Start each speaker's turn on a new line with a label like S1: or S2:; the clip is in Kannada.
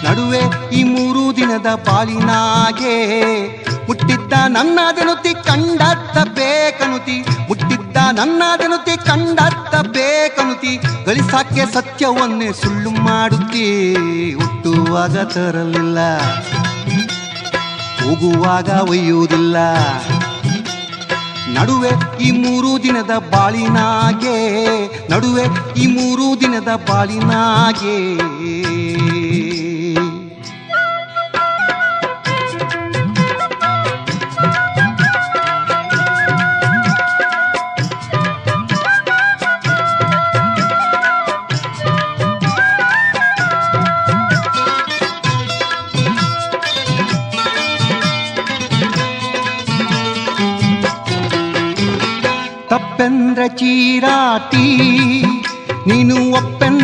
S1: ನಡುವೆ ಈ 3 ದಿನದ ಬಾಳಿನಾಗೆ ಮುಟ್ಟಿದ್ದ ನನ್ನದೆನುತಿ ಕಂಡತ್ತ ಬೇಕನುತಿ ಮುಟ್ಟಿದ್ದ ನನ್ನದೆನುತಿ ಕಂಡತ್ತ ಬೇಕನುತಿ ಗಳಿಸಾಕೆ ಸತ್ಯವನ್ನೇ ಸುಳ್ಳು ಮಾಡುತ್ತಿ ಹುಟ್ಟುವಾಗ ತರಲಿಲ್ಲ ಹೋಗುವಾಗ ಒಯ್ಯುವುದಿಲ್ಲ ನಡುವೆ ಈ 3 ದಿನದ ಬಾಳಿನಾಗೆ ನಡುವೆ ಈ 3 ದಿನದ ಬಾಳಿನಾಗೆ ತಪ್ಪೆಂದ್ರೆ ಚೀರಾಟಿ ನೀನು ಒಪ್ಪೆಂದ್ರೆ